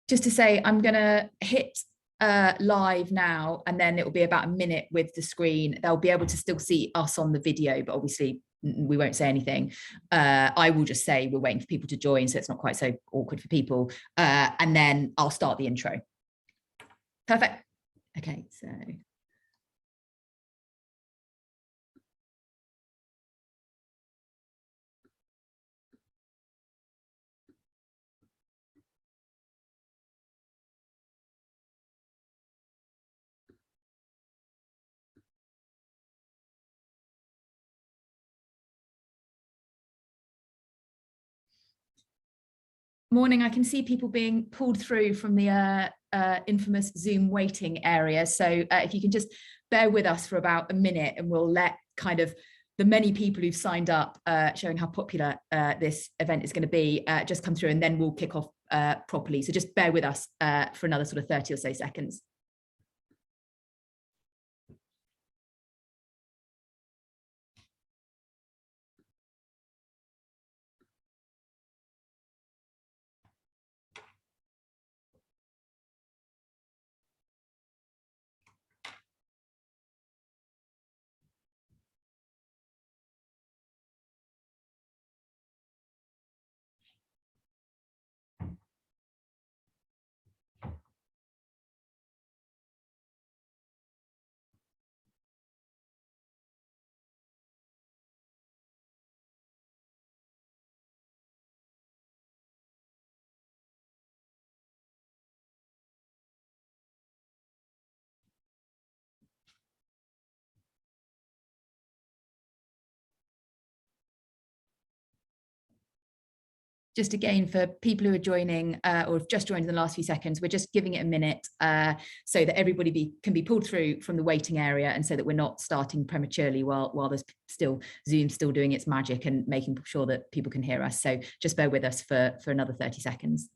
Just to say, I'm going to hit live now, and then it will be about a minute with the screen. They'll be able to still see us on the video, but obviously we won't say anything. I will just say we're waiting for people to join, so it's not quite so awkward for people. And then I'll start the intro. Perfect. Okay, so. Morning, I can see people being pulled through from the infamous Zoom waiting area. So if you can just bear with us for about a minute, and we'll let kind of the many people who've signed up, showing how popular this event is going to be, just come through, and then we'll kick off properly. So just bear with us for another sort of 30 or so seconds. Just again, for people who are joining or have just joined in the last few seconds, we're just giving it a minute so that everybody can be pulled through from the waiting area, and so that we're not starting prematurely while there's still Zoom still doing its magic and making sure that people can hear us. So just bear with us for another 30 seconds.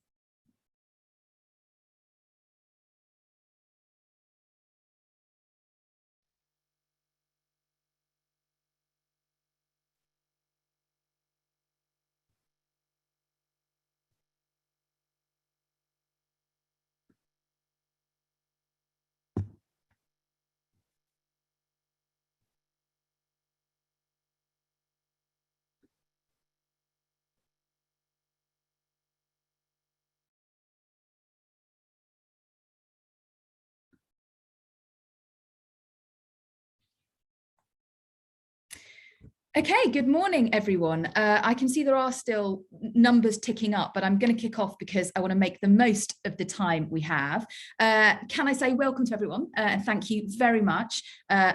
Okay, good morning, everyone. I can see there are still numbers ticking up, but I'm going to kick off because I want to make the most of the time we have. Can I say welcome to everyone, and thank you very much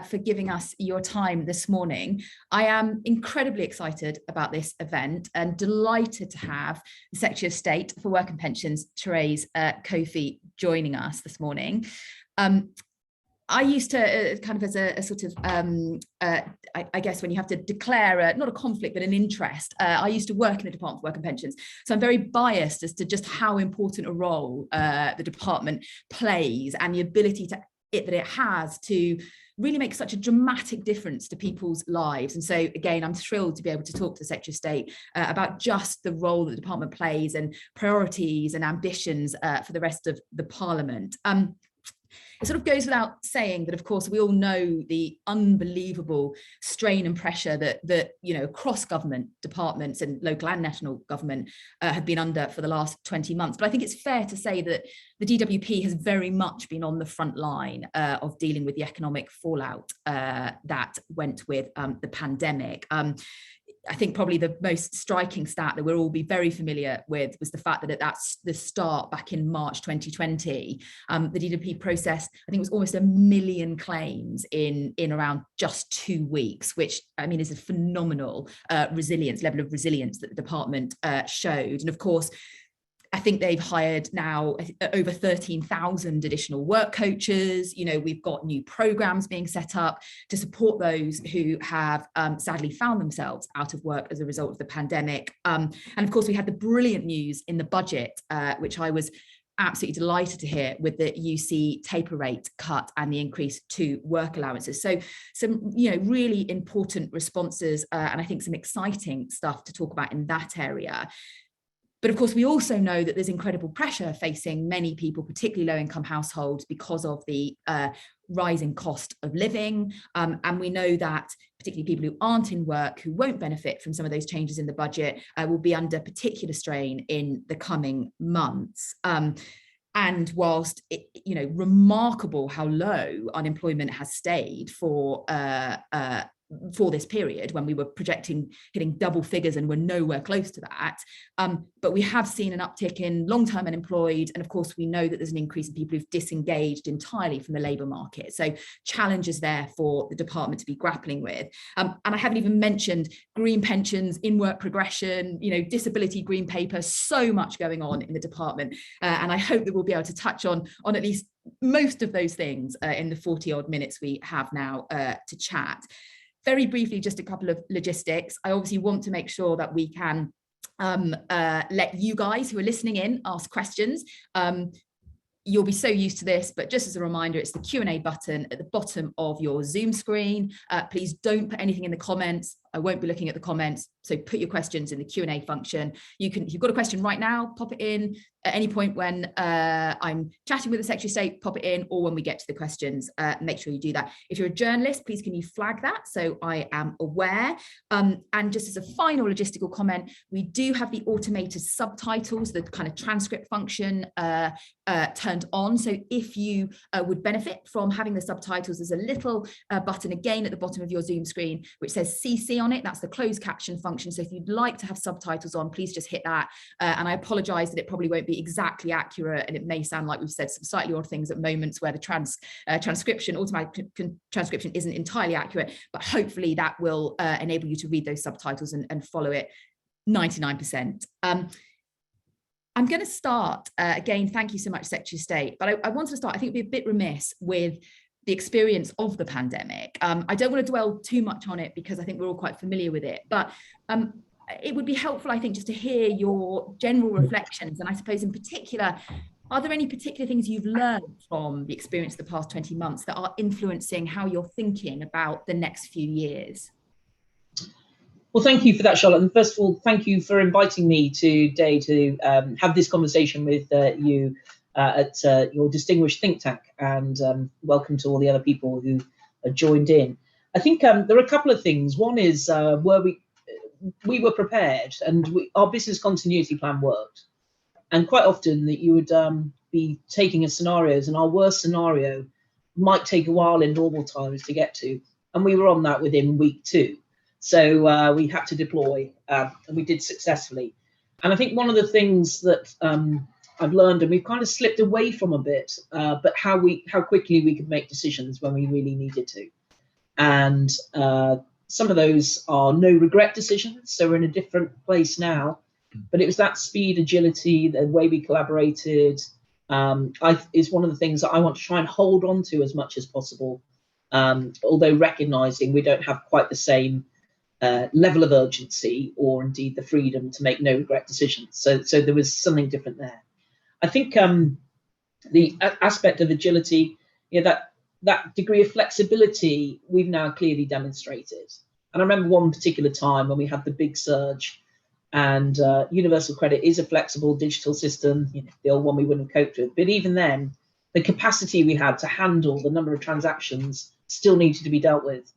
for giving us your time this morning. I am incredibly excited about this event and delighted to have the Secretary of State for Work and Pensions, Thérèse Coffey, joining us this morning. I used to kind of as a sort of, I guess when you have to declare not a conflict, but an interest, I used to work in the Department for Work and Pensions. So I'm very biased as to just how important a role the department plays, and the ability that it has to really make such a dramatic difference to people's lives. And so again, I'm thrilled to be able to talk to the Secretary of State about just the role that the department plays, and priorities and ambitions for the rest of the Parliament. It sort of goes without saying that, of course, we all know the unbelievable strain and pressure that you know, across government departments and local and national government have been under for the last 20 months. But I think it's fair to say that the DWP has very much been on the front line of dealing with the economic fallout that went with the pandemic. I think probably the most striking stat that we'll all be very familiar with was the fact that that's the start back in March 2020, the DWP processed, I think it was almost 1 million claims in around just 2 weeks, which I mean is a phenomenal level of resilience that the department showed. And of course, I think they've hired now over 13,000 additional work coaches. You know, we've got new programs being set up to support those who have sadly found themselves out of work as a result of the pandemic. And of course, we had the brilliant news in the budget, which I was absolutely delighted to hear, with the UC taper rate cut and the increase to work allowances. So some, you know, really important responses, and I think some exciting stuff to talk about in that area. But of course, we also know that there's incredible pressure facing many people, particularly low-income households, because of the rising cost of living. And we know that particularly people who aren't in work, who won't benefit from some of those changes in the budget, will be under particular strain in the coming months. And whilst you know, remarkable how low unemployment has stayed for this period, when we were projecting hitting double figures and we're nowhere close to that. But we have seen an uptick in long-term unemployed. And of course, we know that there's an increase in people who've disengaged entirely from the labour market. So challenges there for the department to be grappling with. And I haven't even mentioned green pensions, in-work progression, you know, disability green paper, so much going on in the department. And I hope that we'll be able to touch on at least most of those things in the 40 odd minutes we have now to chat. Very briefly, just a couple of logistics. I obviously want to make sure that we can let you guys who are listening in ask questions. You'll be so used to this, but just as a reminder, it's the Q&A button at the bottom of your Zoom screen. Please don't put anything in the comments. I won't be looking at the comments, so put your questions in the Q&A function. If you've got a question right now, pop it in. At any point when I'm chatting with the Secretary of State, pop it in, or when we get to the questions, make sure you do that. If you're a journalist, please can you flag that so I am aware. And just as a final logistical comment, we do have the automated subtitles, the kind of transcript function turned on. So if you would benefit from having the subtitles, there's a little button again at the bottom of your Zoom screen, which says CC on it. That's the closed caption function. So if you'd like to have subtitles on, please just hit that. And I apologize that it probably won't be exactly accurate, and it may sound like we've said some slightly odd things at moments where the automatic transcription isn't entirely accurate, but hopefully that will enable you to read those subtitles and follow it 99%. I'm going to start, again, thank you so much, Secretary of State, but I wanted to start, I think it'd be a bit remiss with the experience of the pandemic. I don't want to dwell too much on it because I think we're all quite familiar with it, but it would be helpful, I think, just to hear your general reflections. And I suppose in particular, are there any particular things you've learned from the experience of the past 20 months that are influencing how you're thinking about the next few years? Well, thank you for that, Charlotte. And first of all, thank you for inviting me today to have this conversation with you at your distinguished think tank, and welcome to all the other people who are joined in. I think there are a couple of things. One is where we were prepared, and our business continuity plan worked. And quite often that you would be taking a scenarios, and our worst scenario might take a while in normal times to get to. And we were on that within week 2. So we had to deploy, and we did successfully. And I think one of the things that I've learned, and we've kind of slipped away from a bit, but how quickly we could make decisions when we really needed to. And some of those are no regret decisions, so we're in a different place now. But it was that speed, agility, the way we collaborated is one of the things that I want to try and hold on to as much as possible, although recognizing we don't have quite the same level of urgency or indeed the freedom to make no regret decisions. So there was something different there. I think the aspect of agility, that degree of flexibility we've now clearly demonstrated. And I remember one particular time when we had the big surge, and Universal Credit is a flexible digital system, the old one we wouldn't have coped with. But even then, the capacity we had to handle the number of transactions still needed to be dealt with.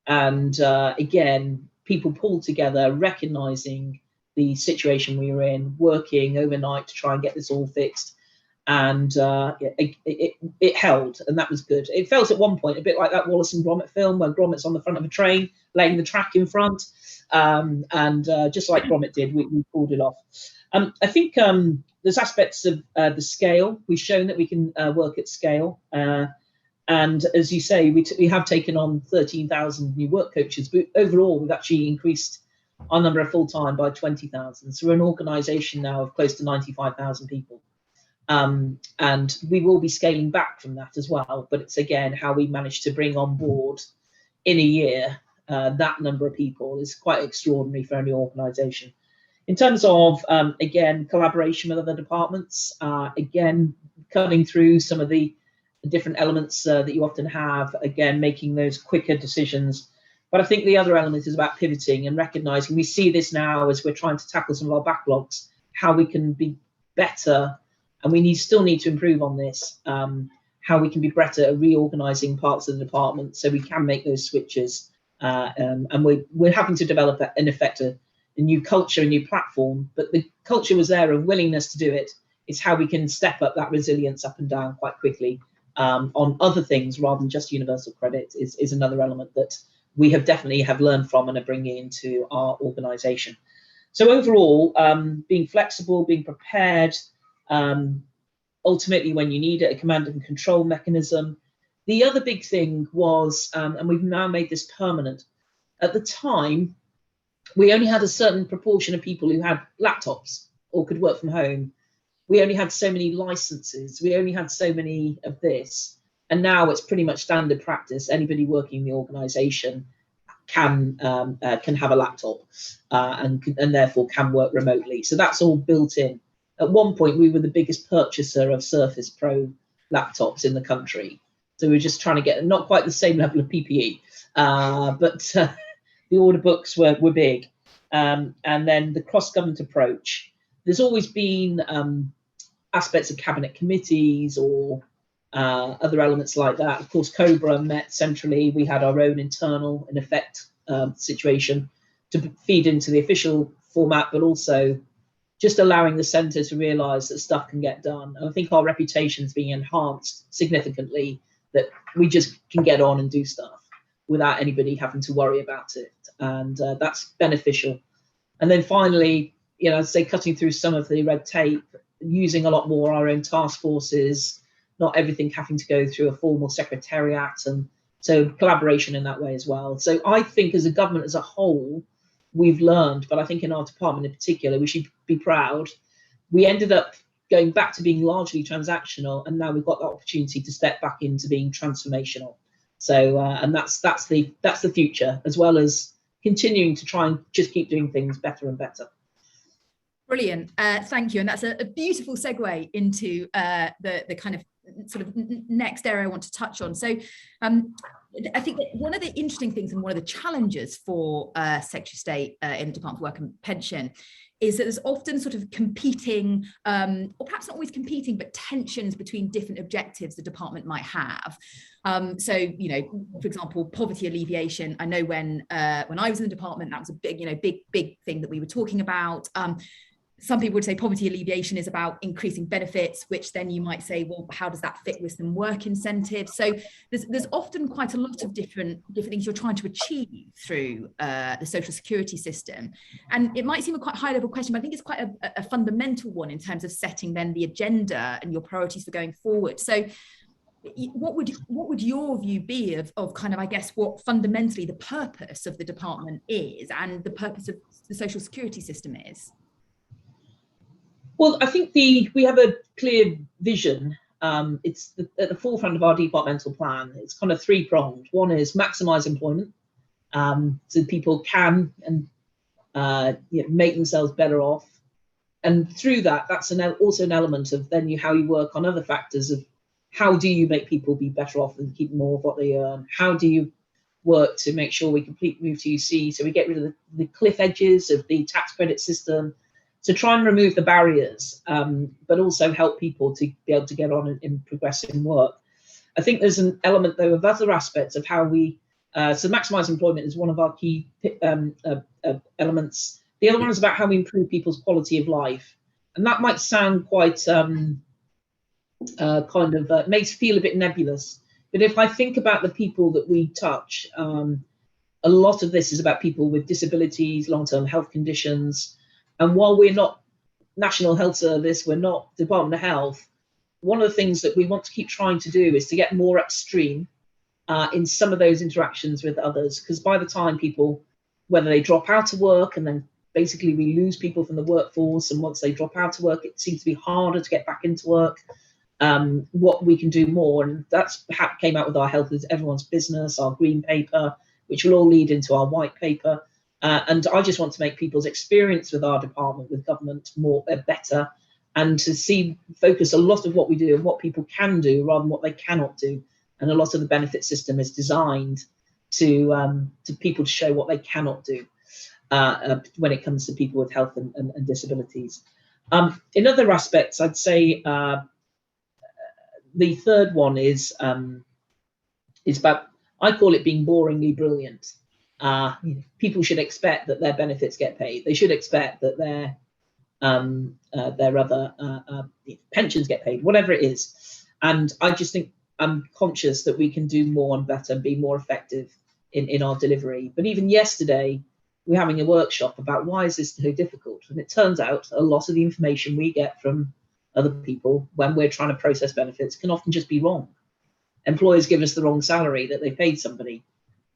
And again, people pulled together, recognizing the situation we were in, working overnight to try and get this all fixed. and it held, and that was good. It felt at one point a bit like that Wallace and Gromit film, where Gromit's on the front of a train, laying the track in front, and just like Gromit did, we pulled it off. I think there's aspects of the scale. We've shown that we can work at scale. And as you say, we have taken on 13,000 new work coaches, but overall, we've actually increased our number of full-time by 20,000. So we're an organisation now of close to 95,000 people. And we will be scaling back from that as well. But it's, again, how we managed to bring on board in a year that number of people is quite extraordinary for any organisation. In terms of, again, collaboration with other departments, again, cutting through some of the different elements that you often have, again, making those quicker decisions. But I think the other element is about pivoting and recognising, we see this now as we're trying to tackle some of our backlogs, how we can be better, and we still need to improve on this, how we can be better at reorganising parts of the department so we can make those switches. And we're having to develop, in effect, a new culture, a new platform, but the culture was there, a willingness to do it. It's how we can step up that resilience up and down quite quickly on other things rather than just universal credit is another element that we have definitely learned from and are bringing into our organisation. So overall, being flexible, being prepared, ultimately when you need it, a command and control mechanism. The other big thing was, and we've now made this permanent, at the time, we only had a certain proportion of people who had laptops or could work from home. We only had so many licenses. We only had so many of this. And now it's pretty much standard practice. Anybody working in the organisation can have a laptop and therefore can work remotely. So that's all built in. At one point, we were the biggest purchaser of Surface Pro laptops in the country. So we're just trying to get not quite the same level of PPE, but the order books were big. And then the cross-government approach. There's always been aspects of cabinet committees or other elements like that. Of course, Cobra met centrally. We had our own internal, in effect, situation to feed into the official format, but also just allowing the centre to realise that stuff can get done. And I think our reputation is being enhanced significantly, that we just can get on and do stuff without anybody having to worry about it. And that's beneficial. And then finally, I'd say cutting through some of the red tape, using a lot more our own task forces, not everything having to go through a formal secretariat, and so collaboration in that way as well. So I think as a government as a whole, we've learned, but I think in our department in particular, we should be proud. We ended up going back to being largely transactional, and now we've got the opportunity to step back into being transformational. So and that's the future, as well as continuing to try and just keep doing things better and better. Brilliant, thank you. And that's a beautiful segue into the kind of sort of next area I want to touch on. So I think that one of the interesting things and one of the challenges for Secretary of State in the Department of Work and Pension is that there's often sort of competing, or perhaps not always competing, but tensions between different objectives the department might have. So, for example, poverty alleviation. I know when I was in the department, that was a big thing that we were talking about. Some people would say poverty alleviation is about increasing benefits, which then you might say, well, how does that fit with some work incentives? So there's often quite a lot of different things you're trying to achieve through the social security system. And it might seem a quite high level question, but I think it's quite a fundamental one in terms of setting then the agenda and your priorities for going forward. So what would your view be of kind of, I guess, what fundamentally the purpose of the department is and the purpose of the social security system is? Well, I think we have a clear vision. It's at the forefront of our departmental plan. It's kind of three-pronged. One is maximise employment, so people can make themselves better off. And through that, that's also an element of then how you work on other factors of how do you make people be better off and keep more of what they earn? How do you work to make sure we completely move to UC, so we get rid of the cliff edges of the tax credit system, to try and remove the barriers, but also help people to be able to get on and progress in work. I think there's an element, though, of other aspects of how we, so maximise employment is one of our key elements. The other one is about how we improve people's quality of life. And that might sound quite makes feel a bit nebulous. But if I think about the people that we touch, a lot of this is about people with disabilities, long-term health conditions. And while we're not National Health Service, we're not Department of Health, one of the things that we want to keep trying to do is to get more upstream in some of those interactions with others. Because by the time people, whether they drop out of work, and then basically we lose people from the workforce, and once they drop out of work, it seems to be harder to get back into work. What we can do more, and that's came out with our Health is Everyone's Business, our green paper, which will all lead into our white paper. And I just want to make people's experience with our department, with government, better, and to focus a lot of what we do and what people can do rather than what they cannot do. And a lot of the benefit system is designed to people to show what they cannot do when it comes to people with health and disabilities. In other aspects, I'd say the third one is about, I call it being boringly brilliant. People should expect that their benefits get paid. They should expect that their other pensions get paid, whatever it is. And I just think I'm conscious that we can do more and better and be more effective in our delivery. But even yesterday, we're having a workshop about why is this so difficult? And it turns out a lot of the information we get from other people when we're trying to process benefits can often just be wrong. Employers give us the wrong salary that they paid somebody.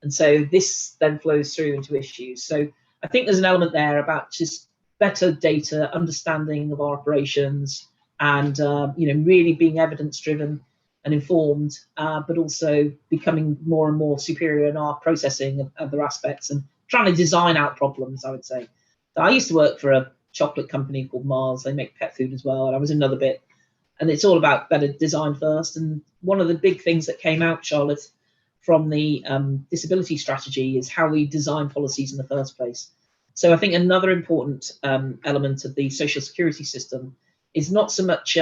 And so this then flows through into issues. So I think there's an element there about just better data, understanding of our operations, and really being evidence-driven and informed, but also becoming more and more superior in our processing of other aspects and trying to design out problems, I would say. So I used to work for a chocolate company called Mars. They make pet food as well, and I was another bit. And it's all about better design first. And one of the big things that came out, Charlotte, from the disability strategy is how we design policies in the first place. So I think another important element of the social security system is not so much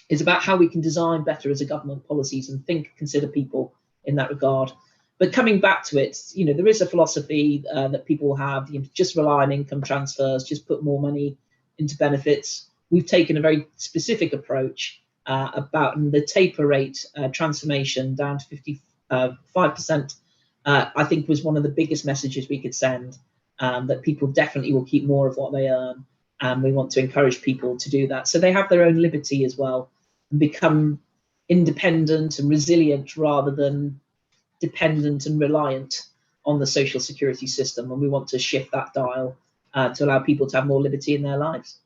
is about how we can design better as a government policies and consider people in that regard. But coming back to it, there is a philosophy that people have, just rely on income transfers, just put more money into benefits. We've taken a very specific approach about the taper rate transformation down to 55%, I think was one of the biggest messages we could send, that people definitely will keep more of what they earn. And we want to encourage people to do that. So they have their own liberty as well and become independent and resilient rather than dependent and reliant on the social security system. And we want to shift that dial to allow people to have more liberty in their lives.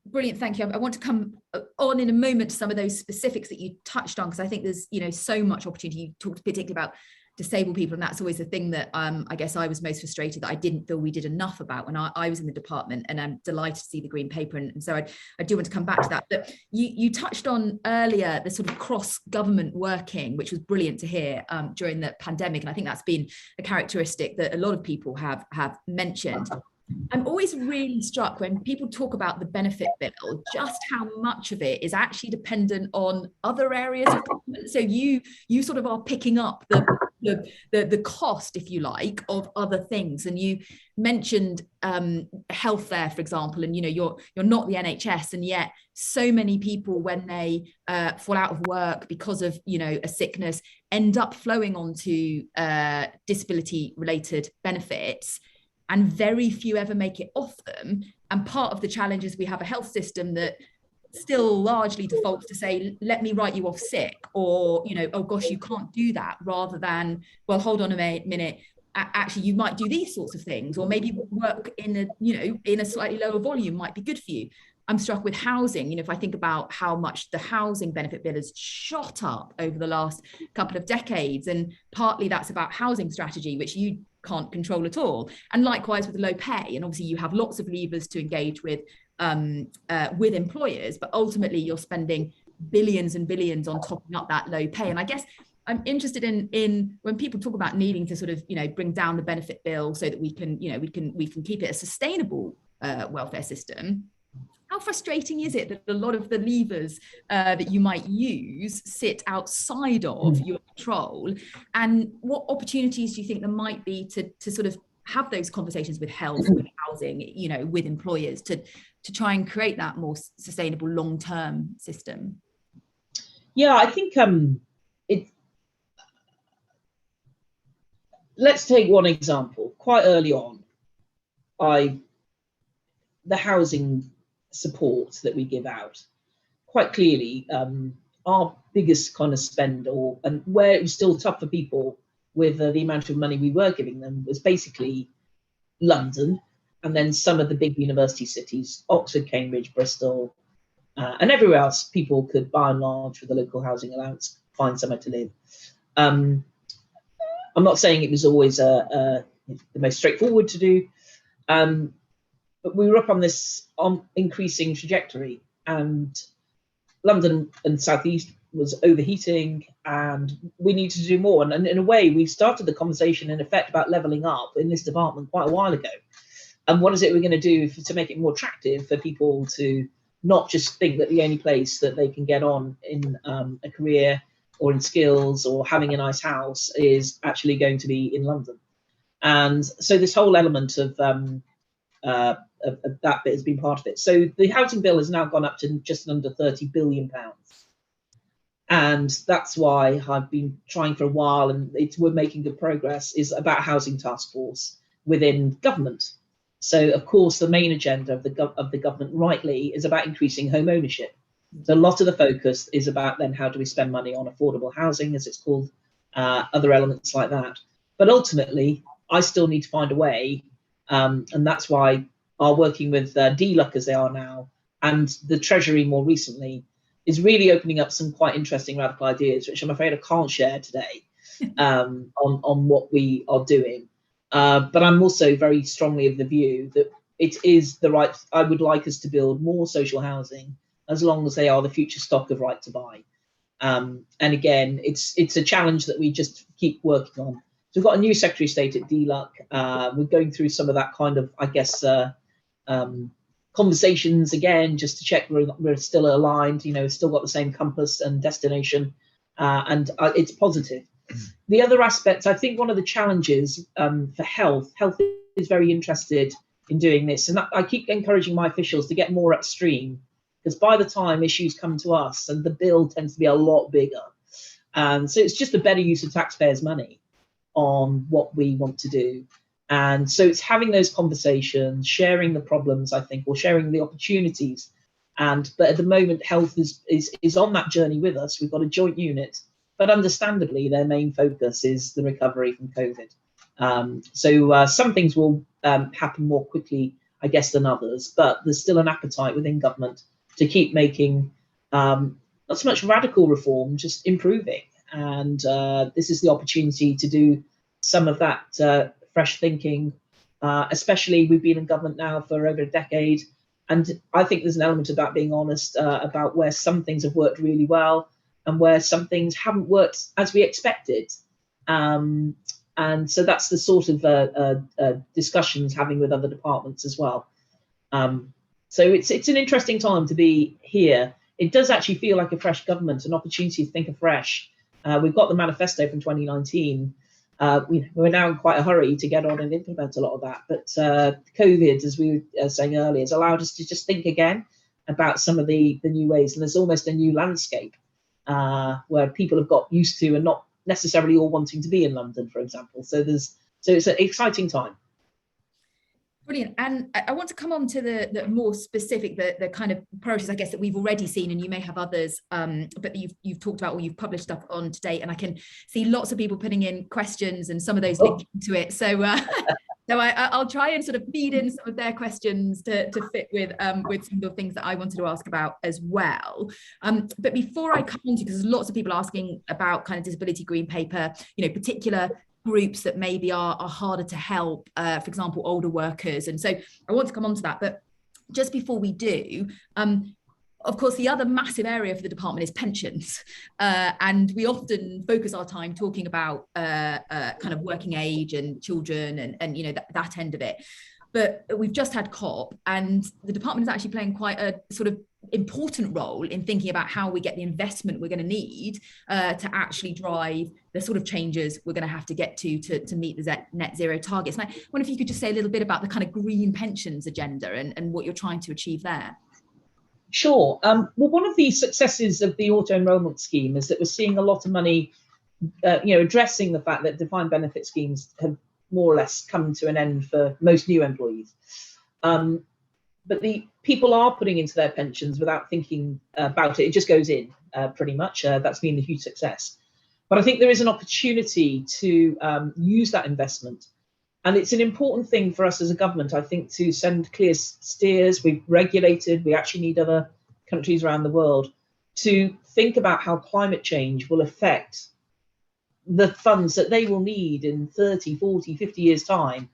Brilliant, thank you. I want to come on in a moment to some of those specifics that you touched on, because I think there's so much opportunity. You talked particularly about disabled people, and that's always the thing that I guess I was most frustrated that I didn't feel we did enough about when I was in the department, and I'm delighted to see the green paper, and so I do want to come back to that. But you touched on earlier the sort of cross-government working, which was brilliant to hear during the pandemic, and I think that's been a characteristic that a lot of people have mentioned. I'm always really struck when people talk about the benefit bill, just how much of it is actually dependent on other areas of government. So you sort of are picking up the cost, if you like, of other things. And you mentioned health there, for example, and you're not the NHS, and yet so many people, when they fall out of work because of a sickness, end up flowing onto disability related benefits, and very few ever make it off them. And part of the challenge is we have a health system that still largely defaults to say, let me write you off sick, or, oh gosh, you can't do that, rather than, well, hold on a minute, actually you might do these sorts of things, or maybe work in a slightly lower volume might be good for you. I'm struck with housing. If I think about how much the housing benefit bill has shot up over the last couple of decades, and partly that's about housing strategy, which you can't control at all. And likewise with the low pay. And obviously you have lots of levers to engage with employers, but ultimately you're spending billions and billions on topping up that low pay. And I guess I'm interested in when people talk about needing to sort of, bring down the benefit bill so that we can keep it a sustainable welfare system. How frustrating is it that a lot of the levers that you might use sit outside of your control? And what opportunities do you think there might be to sort of have those conversations with health, with housing, with employers to to try and create that more sustainable long-term system? Yeah, I think let's take one example. Quite early on, the housing support that we give out, quite clearly, our biggest kind of spend, and where it was still tough for people with the amount of money we were giving them, was basically London, and then some of the big university cities, Oxford, Cambridge, Bristol, and everywhere else. People could, by and large, with the local housing allowance, find somewhere to live. I'm not saying it was always the most straightforward to do, but we were up on this increasing trajectory, and London and South East was overheating, and we needed to do more. And in a way, we started the conversation, in effect, about levelling up in this department quite a while ago. And what is it we're going to do to make it more attractive for people to not just think that the only place that they can get on in a career or in skills or having a nice house is actually going to be in London. And so this whole element of that bit has been part of it. So the housing bill has now gone up to just under £30 billion. And that's why I've been trying for a while, and we're making good progress, is about housing task force within government. So, of course, the main agenda of the government, rightly, is about increasing home ownership. So a lot of the focus is about then how do we spend money on affordable housing, as it's called, other elements like that. But ultimately, I still need to find a way, and that's why our working with DLUC as they are now, and the Treasury more recently, is really opening up some quite interesting radical ideas, which I'm afraid I can't share today, on what we are doing. But I'm also very strongly of the view that it is the right. I would like us to build more social housing, as long as they are the future stock of right to buy. And again, it's a challenge that we just keep working on. So we've got a new Secretary of State at DLUC. We're going through some of that kind of, I guess, conversations again, just to check we're still aligned, still got the same compass and destination, and it's positive. The other aspects, I think one of the challenges for health is very interested in doing this, and I keep encouraging my officials to get more upstream, because by the time issues come to us, and the bill tends to be a lot bigger, so it's just a better use of taxpayers' money on what we want to do. And so it's having those conversations, sharing the problems, I think, or sharing the opportunities. But at the moment, health is on that journey with us. We've got a joint unit, but understandably, their main focus is the recovery from COVID. So some things will happen more quickly, I guess, than others, but there's still an appetite within government to keep making not so much radical reform, just improving. And this is the opportunity to do some of that fresh thinking, especially we've been in government now for over a decade, and I think there's an element of that, being honest, about where some things have worked really well and where some things haven't worked as we expected, and so that's the sort of discussions having with other departments as well. So it's an interesting time to be here. It does actually feel like a fresh government, an opportunity to think afresh. We've got the manifesto from 2019. We're now in quite a hurry to get on and implement a lot of that. But COVID, as we were saying earlier, has allowed us to just think again about some of the new ways. And there's almost a new landscape where people have got used to and not necessarily all wanting to be in London, for example. So it's an exciting time. Brilliant. And I want to come on to the more specific, the kind of priorities, I guess, that we've already seen, and you may have others, but you've talked about or you've published stuff on to date, and I can see lots of people putting in questions and some of those linking to it. So I'll try and sort of feed in some of their questions to fit with some of the things that I wanted to ask about as well. But before I come on to, because there's lots of people asking about kind of disability green paper, particular groups that maybe are harder to help, for example, older workers. And so I want to come on to that. But just before we do, of course, the other massive area for the department is pensions. And we often focus our time talking about kind of working age and children and that end of it. But we've just had COP, and the department is actually playing quite a sort of important role in thinking about how we get the investment we're going to need to actually drive the sort of changes we're going to have to get to meet the net zero targets. And I wonder if you could just say a little bit about the kind of green pensions agenda and what you're trying to achieve there. Sure. Well, one of the successes of the auto enrolment scheme is that we're seeing a lot of money, addressing the fact that defined benefit schemes have more or less come to an end for most new employees. But the people are putting into their pensions without thinking about it. It just goes in pretty much. That's been a huge success. But I think there is an opportunity to use that investment. And it's an important thing for us as a government, I think, to send clear steers. We've regulated, we actually need other countries around the world to think about how climate change will affect the funds that they will need in 30, 40, 50 years' time.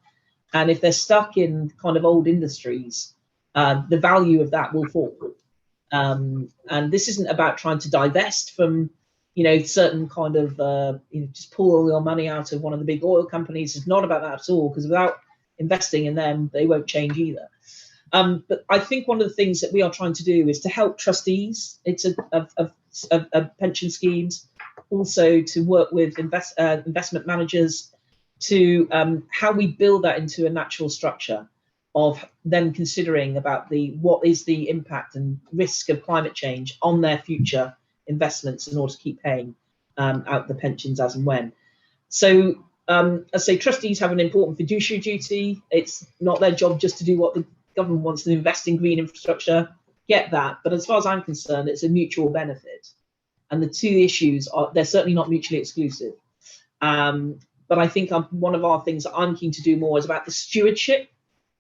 And if they're stuck in kind of old industries, the value of that will fall. And this isn't about trying to divest from, certain kind of, just pull all your money out of one of the big oil companies. It's not about that at all, because without investing in them, they won't change either. But I think one of the things that we are trying to do is to help trustees of pension schemes, also to work with investment managers to how we build that into a natural structure of them considering about what is the impact and risk of climate change on their future investments in order to keep paying out the pensions as and when. So I say trustees have an important fiduciary duty. It's not their job just to do what the government wants to invest in green infrastructure. Get that, but as far as I'm concerned, it's a mutual benefit. And the two issues they're certainly not mutually exclusive. But I think one of our things that I'm keen to do more is about the stewardship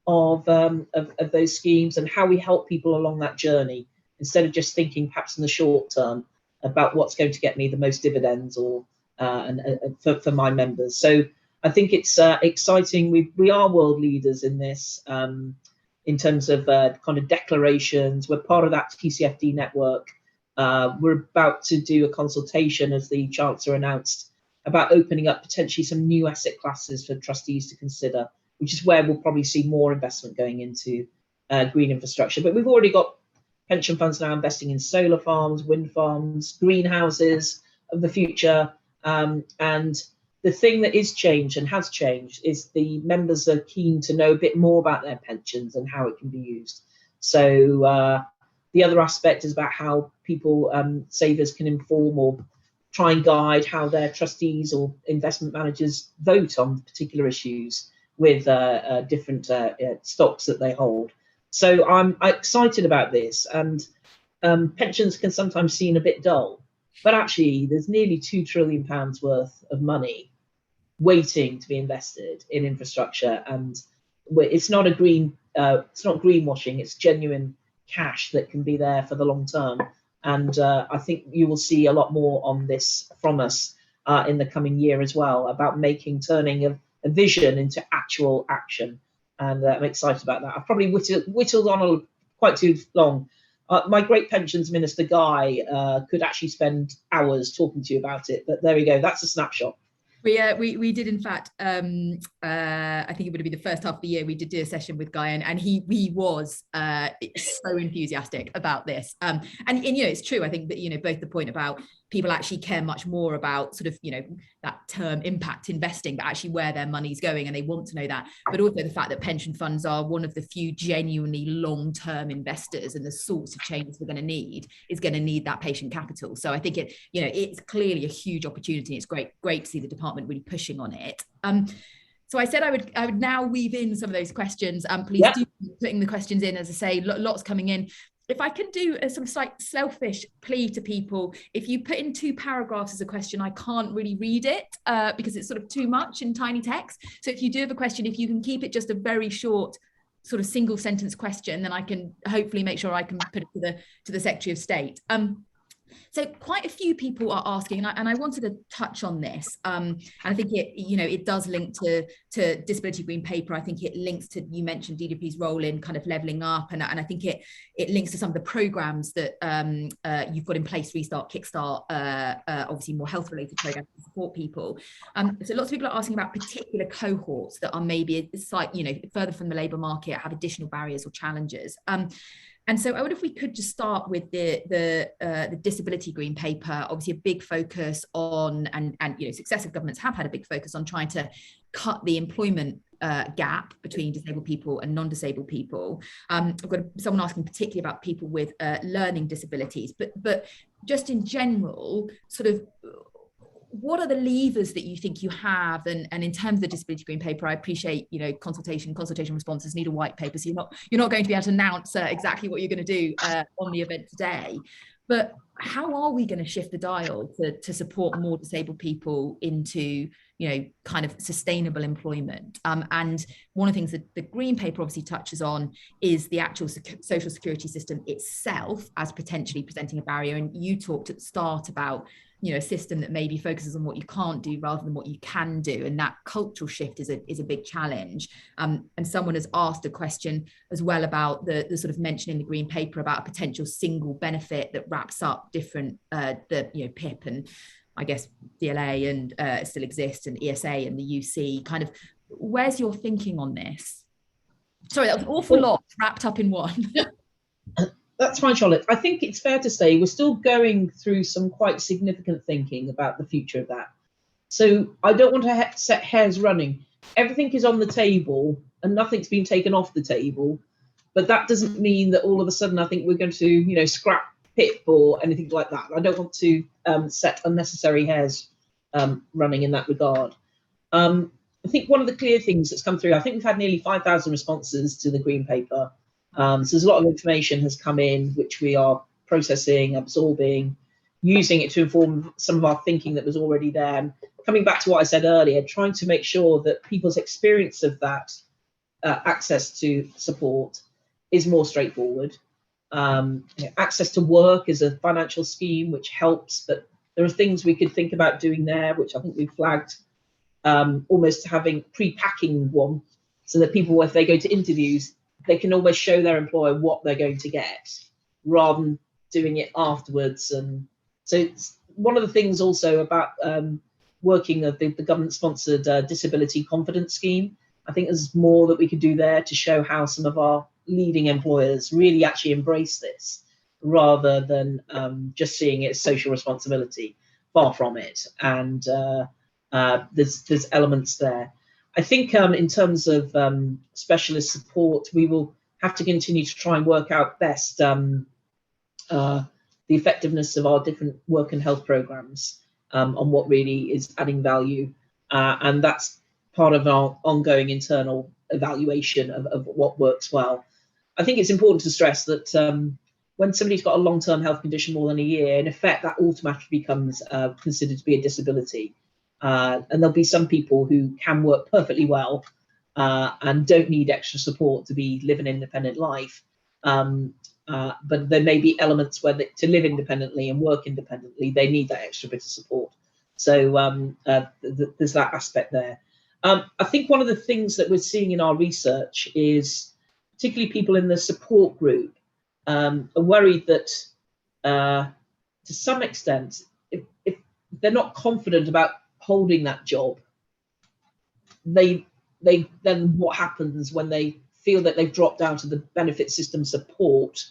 of those schemes and how we help people along that journey, instead of just thinking perhaps in the short term about what's going to get me the most dividends or for my members. So I think it's exciting. We are world leaders in this in terms of kind of declarations. We're part of that TCFD network. We're about to do a consultation, as the Chancellor announced, about opening up potentially some new asset classes for trustees to consider, which is where we'll probably see more investment going into green infrastructure. But we've already got pension funds now investing in solar farms, wind farms, greenhouses of the future. And the thing that is changed and has changed is the members are keen to know a bit more about their pensions and how it can be used. So the other aspect is about how people, savers, can inform or try and guide how their trustees or investment managers vote on particular issues with different stocks that they hold. So I'm excited about this, and pensions can sometimes seem a bit dull, but actually there's nearly £2 trillion worth of money waiting to be invested in infrastructure, and it's not it's not greenwashing, it's genuine cash that can be there for the long term. And I think you will see a lot more on this from us in the coming year as well, about turning a vision into actual action. And I'm excited about that. I've probably whittled on quite too long. My great pensions minister, Guy, could actually spend hours talking to you about it. But there we go. That's a snapshot. We did, in fact, I think it would have been the first half of the year, we did do a session with Guy, and he was so enthusiastic about this. And it's true, I think that, both the point about people actually care much more about sort of, that term impact investing, but actually where their money's going, and they want to know that. But also the fact that pension funds are one of the few genuinely long-term investors, and the sorts of changes we're going to need is going to need that patient capital. So I think it's clearly a huge opportunity. It's great to see the department really pushing on it. So I said I would now weave in some of those questions. Please do keep putting the questions in. As I say, lots coming in. If I can do a sort of slight selfish plea to people, if you put in 2 paragraphs as a question, I can't really read it because it's sort of too much in tiny text. So if you do have a question, if you can keep it just a very short sort of single sentence question, then I can hopefully make sure I can put it to the Secretary of State. So quite a few people are asking, and I wanted to touch on this. And I think it does link to Disability Green Paper. I think it links to, you mentioned DWP's role in kind of levelling up, and I think it links to some of the programmes that you've got in place, Restart, Kickstart, obviously more health-related programmes to support people. So lots of people are asking about particular cohorts that are maybe further from the labour market, have additional barriers or challenges. And so I wonder if we could just start with the disability green paper. Obviously, a big focus on, and successive governments have had a big focus on trying to cut the employment gap between disabled people and non-disabled people. I've got someone asking particularly about people with learning disabilities, but just in general, sort of, what are the levers that you think you have? And in terms of the disability green paper, I appreciate, consultation responses need a white paper. So you're not going to be able to announce exactly what you're going to do on the event today. But how are we going to shift the dial to support more disabled people into, kind of sustainable employment? And one of the things that the green paper obviously touches on is the actual social security system itself as potentially presenting a barrier. And you talked at the start about, a system that maybe focuses on what you can't do rather than what you can do. And that cultural shift is a big challenge. And someone has asked a question as well about the sort of mention in the green paper about a potential single benefit that wraps up different, PIP and I guess DLA and still exists, and ESA and the UC. Kind of, where's your thinking on this? Sorry, that was an awful lot wrapped up in one. That's fine, Charlotte. I think it's fair to say we're still going through some quite significant thinking about the future of that. So I don't want to set hairs running. Everything is on the table and nothing's been taken off the table. But that doesn't mean that all of a sudden I think we're going to, scrap PIP or anything like that. I don't want to set unnecessary hairs running in that regard. I think one of the clear things that's come through, I think we've had nearly 5,000 responses to the green paper. So there's a lot of information has come in, which we are processing, absorbing, using it to inform some of our thinking that was already there. And coming back to what I said earlier, trying to make sure that people's experience of that access to support is more straightforward. Access to work is a financial scheme which helps, but there are things we could think about doing there, which I think we've flagged, almost having pre-packing one, so that people, if they go to interviews, they can always show their employer what they're going to get rather than doing it afterwards. And so it's one of the things also about working with the government-sponsored disability confidence scheme. I think there's more that we could do there to show how some of our leading employers really actually embrace this rather than just seeing it as social responsibility. Far from it. And there's elements there. I think in terms of specialist support, we will have to continue to try and work out best the effectiveness of our different work and health programs on what really is adding value. And that's part of our ongoing internal evaluation of what works well. I think it's important to stress that when somebody's got a long-term health condition more than a year, in effect, that automatically becomes considered to be a disability. And there'll be some people who can work perfectly well and don't need extra support to be live an independent life. But there may be elements where to live independently and work independently, they need that extra bit of support. So there's that aspect there. I think one of the things that we're seeing in our research is particularly people in the support group are worried that to some extent, if they're not confident about holding that job, they then what happens when they feel that they've dropped out of the benefit system support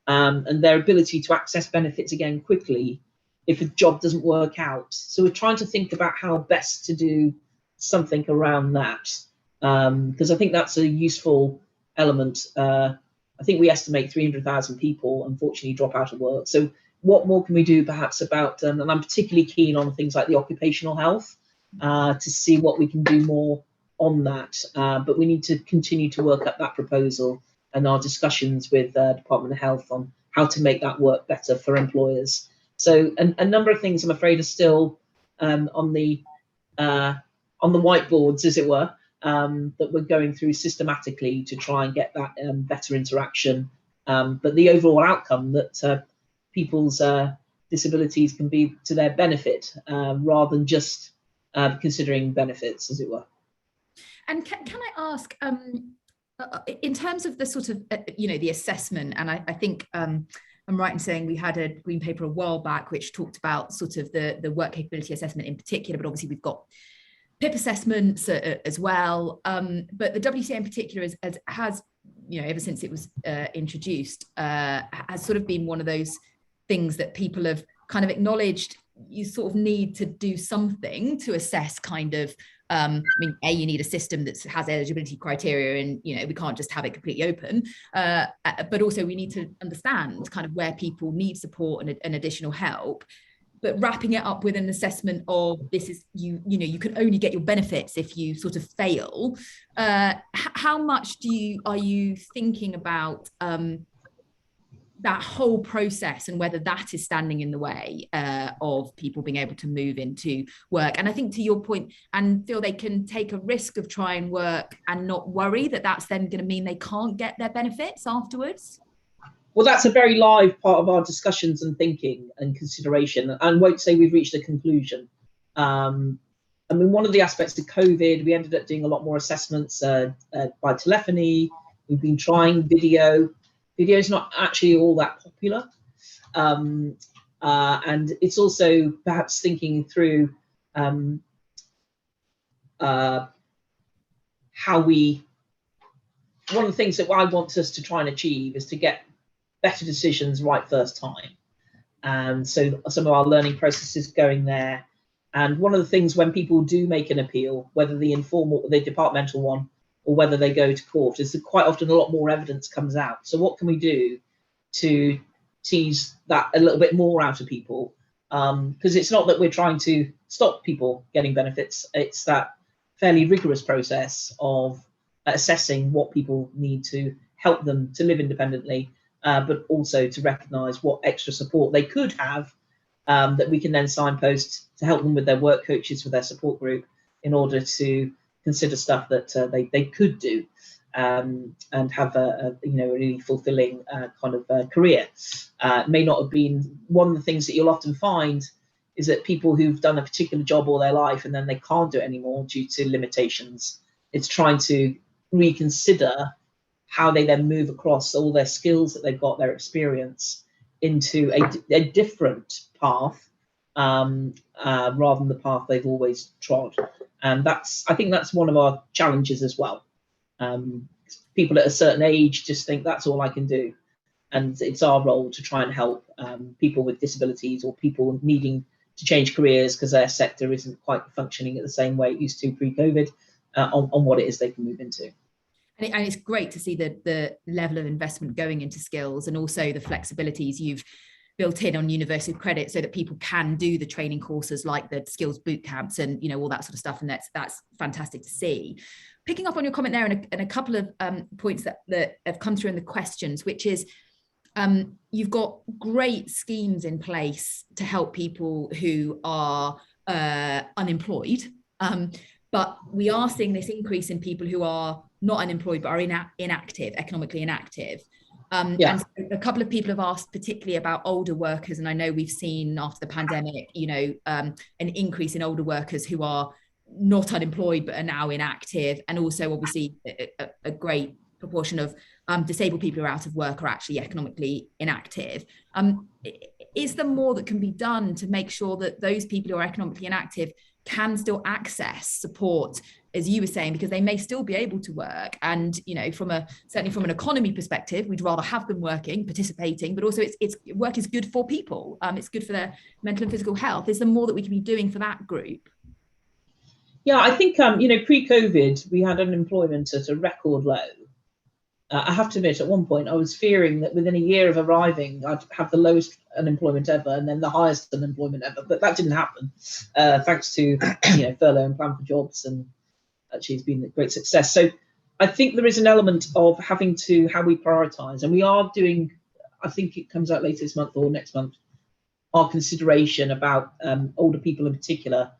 and their ability to access benefits again quickly if a job doesn't work out. So we're trying to think about how best to do something around that, because I think that's a useful element. I think we estimate 300,000 people unfortunately drop out of work. So what more can we do perhaps about, and I'm particularly keen on things like the occupational health, to see what we can do more on that. But we need to continue to work up that proposal and our discussions with Department of Health on how to make that work better for employers. So a number of things I'm afraid are still on the whiteboards, as it were, that we're going through systematically to try and get that better interaction. But the overall outcome that people's disabilities can be to their benefit rather than just considering benefits, as it were. And can I ask, in terms of the sort of, the assessment, and I think I'm right in saying we had a green paper a while back which talked about sort of the work capability assessment in particular, but obviously we've got PIP assessments as well. But the WCA in particular has ever since it was introduced, has sort of been one of those things that people have kind of acknowledged. You sort of need to do something to assess kind of, I mean, you need a system that has eligibility criteria, and we can't just have it completely open, but also we need to understand kind of where people need support and additional help. But wrapping it up with an assessment of this is you can only get your benefits if you sort of fail. How much are you thinking about that whole process, and whether that is standing in the way of people being able to move into work? And I think, to your point, and feel they can take a risk of try and work and not worry that that's then going to mean they can't get their benefits afterwards? Well, that's a very live part of our discussions and thinking and consideration, and won't say we've reached a conclusion. I mean, one of the aspects of COVID, we ended up doing a lot more assessments by telephony. We've been trying video. Video is not actually all that popular. And it's also perhaps thinking through how one of the things that I want us to try and achieve is to get better decisions right first time. And so some of our learning processes going there. And one of the things when people do make an appeal, whether the informal, the departmental one, or whether they go to court, is that quite often a lot more evidence comes out. So what can we do to tease that a little bit more out of people? Because it's not that we're trying to stop people getting benefits. It's that fairly rigorous process of assessing what people need to help them to live independently, but also to recognise what extra support they could have, that we can then signpost to help them with their work coaches, with their support group, in order to consider stuff that they could do, and have a really fulfilling kind of career. May not have been one of the things that you'll often find is that people who've done a particular job all their life and then they can't do it anymore due to limitations. It's trying to reconsider how they then move across all their skills that they've got, their experience, into a different path, rather than the path they've always trod. And I think that's one of our challenges as well. People at a certain age just think that's all I can do. And it's our role to try and help people with disabilities or people needing to change careers because their sector isn't quite functioning at the same way it used to pre-COVID, on what it is they can move into. And it's great to see the level of investment going into skills, and also the flexibilities you've built in on universal credit so that people can do the training courses like the skills boot camps and all that sort of stuff. And that's fantastic to see. Picking up on your comment there, and a couple of points that have come through in the questions, which is you've got great schemes in place to help people who are unemployed, but we are seeing this increase in people who are not unemployed but are inactive, economically inactive. And so a couple of people have asked particularly about older workers, and I know we've seen after the pandemic, an increase in older workers who are not unemployed but are now inactive, and also obviously a great proportion of disabled people who are out of work are actually economically inactive. Is there more that can be done to make sure that those people who are economically inactive can still access support, as you were saying, because they may still be able to work? And certainly from an economy perspective, we'd rather have them working, participating, but also it's work is good for people. It's good for their mental and physical health. Is there more that we can be doing for that group? Yeah, I think pre-COVID we had unemployment at a record low. I have to admit, at one point I was fearing that within a year of arriving I'd have the lowest unemployment ever and then the highest unemployment ever, but that didn't happen, thanks to furlough and plan for jobs, and actually it's been a great success. So I think there is an element of having to how we prioritize, and we are doing, I think it comes out later this month or next month, our consideration about older people in particular,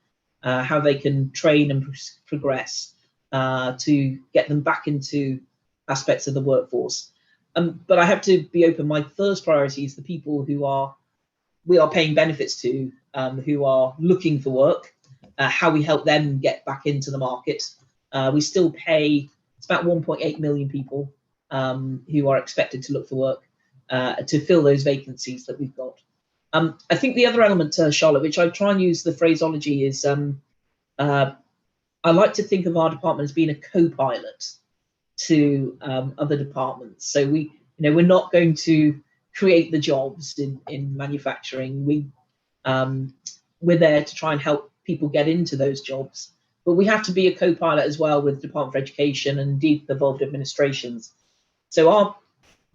how they can train and progress to get them back into aspects of the workforce. But I have to be open. My first priority is the people who we are paying benefits to, who are looking for work, how we help them get back into the market. We still pay, it's about 1.8 million people who are expected to look for work to fill those vacancies that we've got. I think the other element, Charlotte, which I try and use the phraseology is, I like to think of our department as being a co-pilot. to other departments. So we're not going to create the jobs in manufacturing. We're there to try and help people get into those jobs, but we have to be a co-pilot as well with the Department for Education and indeed the involved administrations. So our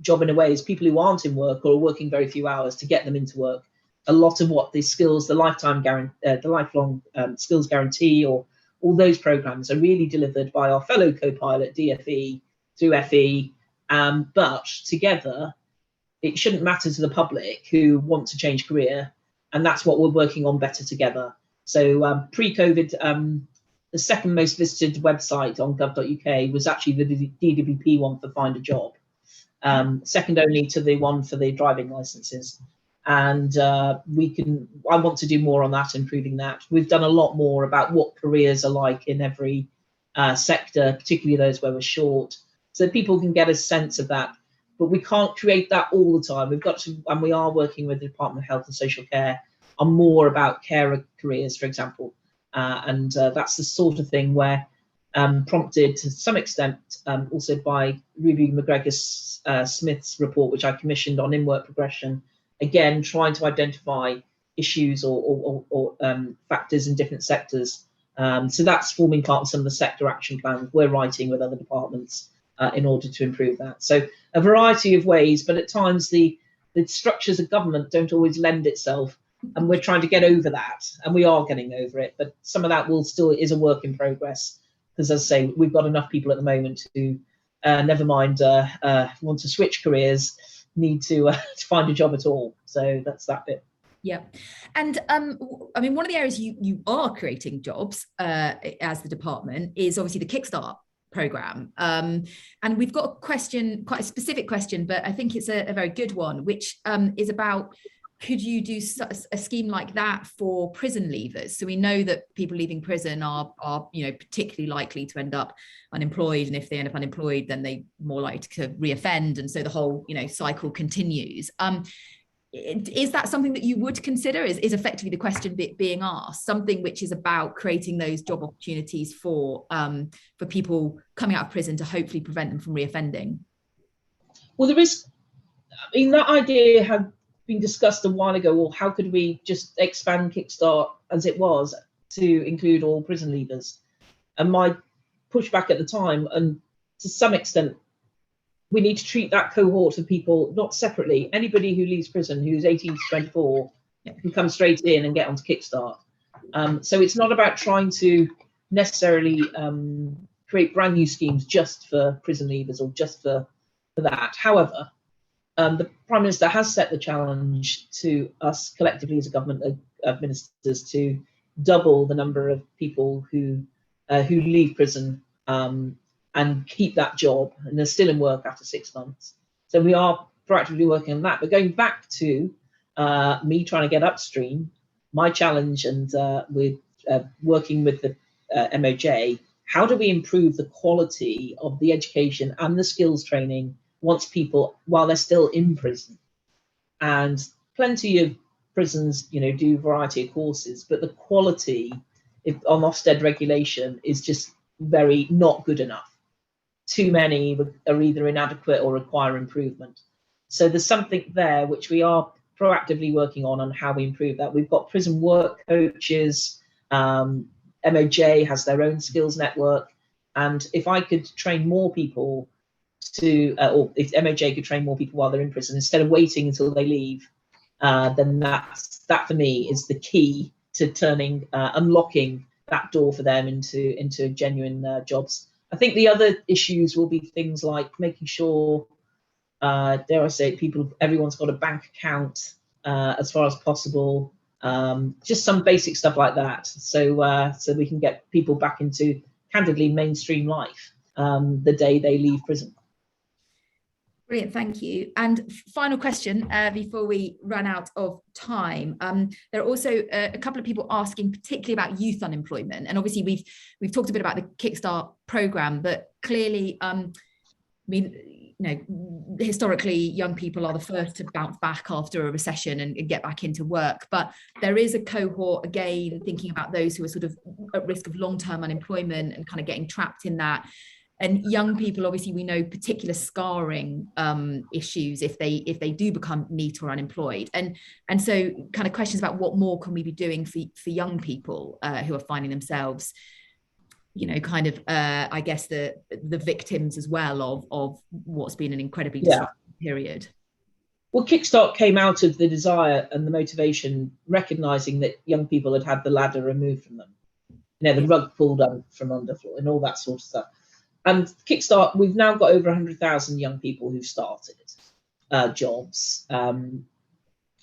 job in a way is people who aren't in work or are working very few hours to get them into work. A lot of what the skills, the lifelong skills guarantee, or all those programs are really delivered by our fellow co-pilot DFE through FE, but together it shouldn't matter to the public who want to change career, and that's what we're working on better together. So pre-COVID, the second most visited website on gov.uk was actually the DWP one for Find a Job, second only to the one for the driving licenses. And I want to do more on that, improving that. We've done a lot more about what careers are like in every sector, particularly those where we're short, so people can get a sense of that. But we can't create that all the time. We've got to, and we are working with the Department of Health and Social Care on more about carer careers, for example. And that's the sort of thing where, prompted to some extent also by Ruby McGregor-Smith's report, which I commissioned on in-work progression, again, trying to identify issues or factors in different sectors. So that's forming part of some of the sector action plans we're writing with other departments in order to improve that. So a variety of ways, but at times the structures of government don't always lend itself, and we're trying to get over that, and we are getting over it, but some of that is a work in progress, because as I say, we've got enough people at the moment who, never mind want to switch careers, need to find a job at all. So that's that bit. Yeah. And I mean, one of the areas you are creating jobs as the department is obviously the Kickstart program. And we've got a question, quite a specific question, but I think it's a very good one, which is about, could you do a scheme like that for prison leavers? So we know that people leaving prison are particularly likely to end up unemployed, and if they end up unemployed, then they more likely to reoffend, and so the whole cycle continues. Is that something that you would consider? Is effectively the question being asked, something which is about creating those job opportunities for people coming out of prison to hopefully prevent them from reoffending? Well, that idea had been discussed a while ago. Or how could we just expand Kickstart as it was to include all prison leavers? And my pushback at the time, and to some extent, we need to treat that cohort of people not separately. Anybody who leaves prison who's 18 to 24 can come straight in and get onto Kickstart. So it's not about trying to necessarily create brand new schemes just for prison leavers or just for that. However, the Prime Minister has set the challenge to us collectively as a government of ministers to double the number of people who leave prison and keep that job, and they're still in work after 6 months. So we are proactively working on that. But going back to me trying to get upstream, my challenge and with working with the MOJ, how do we improve the quality of the education and the skills training while they're still in prison? And plenty of prisons, do a variety of courses, but the quality on Ofsted regulation is just very not good enough. Too many are either inadequate or require improvement. So there's something there which we are proactively working on how we improve that. We've got prison work coaches, MOJ has their own skills network, and if I could train more people or if MOJ could train more people while they're in prison instead of waiting until they leave, then that for me is the key to unlocking that door for them into genuine jobs. I think the other issues will be things like making sure, dare I say, everyone's got a bank account as far as possible, just some basic stuff like that. So we can get people back into, candidly, mainstream life the day they leave prison. Brilliant, thank you. And final question before we run out of time. There are also a couple of people asking particularly about youth unemployment. And obviously we've talked a bit about the Kickstart programme, but clearly, historically young people are the first to bounce back after a recession and get back into work. But there is a cohort, again, thinking about those who are sort of at risk of long-term unemployment and kind of getting trapped in that. And young people, obviously, we know particular scarring issues if they do become NEET or unemployed. And so kind of questions about what more can we be doing for young people who are finding themselves, you know, kind of I guess the victims as well of what's been an incredibly disruptive period. Well, Kickstart came out of the desire and the motivation, recognizing that young people had had the ladder removed from them, you know, the rug pulled out from underfloor and all that sort of stuff. And Kickstart, we've now got over 100,000 young people who've started jobs, and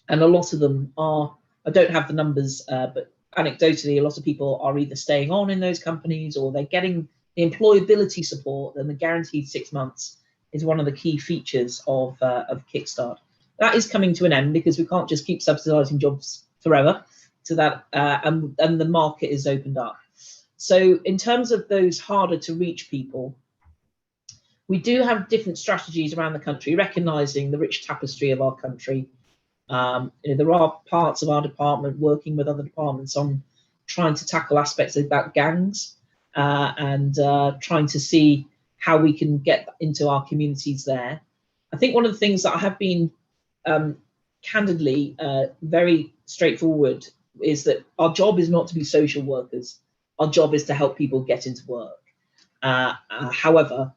a lot of them are, I don't have the numbers, but anecdotally, a lot of people are either staying on in those companies or they're getting the employability support, and the guaranteed 6 months is one of the key features of Kickstart. That is coming to an end because we can't just keep subsidising jobs forever. To that, and the market is opened up. So in terms of those harder to reach people, we do have different strategies around the country, recognising the rich tapestry of our country. You know, there are parts of our department working with other departments on trying to tackle aspects about gangs and trying to see how we can get into our communities there. I think one of the things that I have been candidly very straightforward is that our job is not to be social workers. Our job is to help people get into work. However,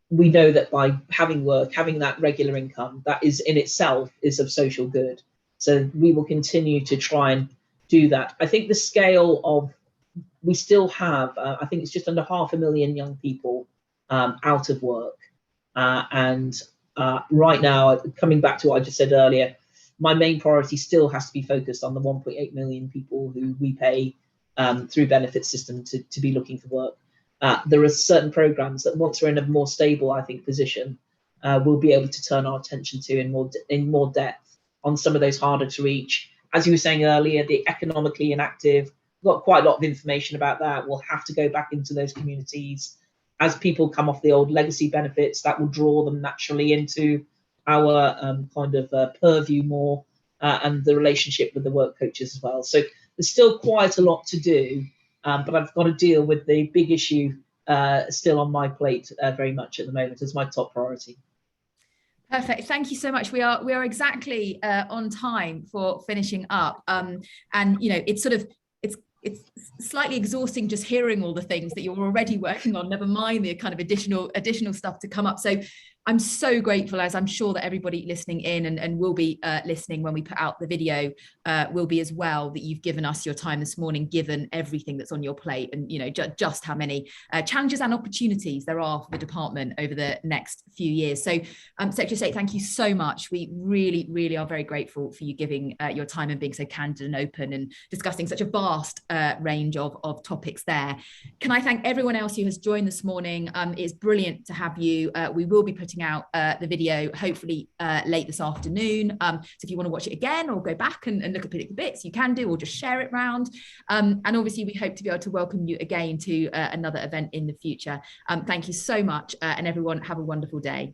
we know that by having work, having that regular income, that is in itself is of social good. So we will continue to try and do that. I think the scale of, we still have, I think it's just under 500,000 young people out of work. And right now, coming back to what I just said earlier, my main priority still has to be focused on the 1.8 million people who we pay through benefit system to be looking for work. There are certain programs that once we're in a more stable, I think, position, we'll be able to turn our attention to in more depth on some of those harder to reach. As you were saying earlier, the economically inactive, we've got quite a lot of information about that. We'll have to go back into those communities. As people come off the old legacy benefits, that will draw them naturally into our kind of purview more, and the relationship with the work coaches as well. So there's still quite a lot to do, but I've got to deal with the big issue still on my plate very much at the moment as my top priority. Perfect. Thank you so much. We are exactly on time for finishing up. And you know, it's slightly exhausting just hearing all the things that you're already working on, never mind the kind of additional stuff to come up. So I'm so grateful, as I'm sure that everybody listening in and will be listening when we put out the video will be as well, that you've given us your time this morning, given everything that's on your plate, and you know just how many challenges and opportunities there are for the department over the next few years. So Secretary of State, thank you so much. We really are very grateful for you giving your time and being so candid and open and discussing such a vast range of topics there. Can I thank everyone else who has joined this morning? It's brilliant to have you. We will be putting out the video hopefully late this afternoon, so if you want to watch it again or go back and look at particular bits, you can do, or just share it round, and obviously we hope to be able to welcome you again to another event in the future. Thank you so much, and everyone have a wonderful day.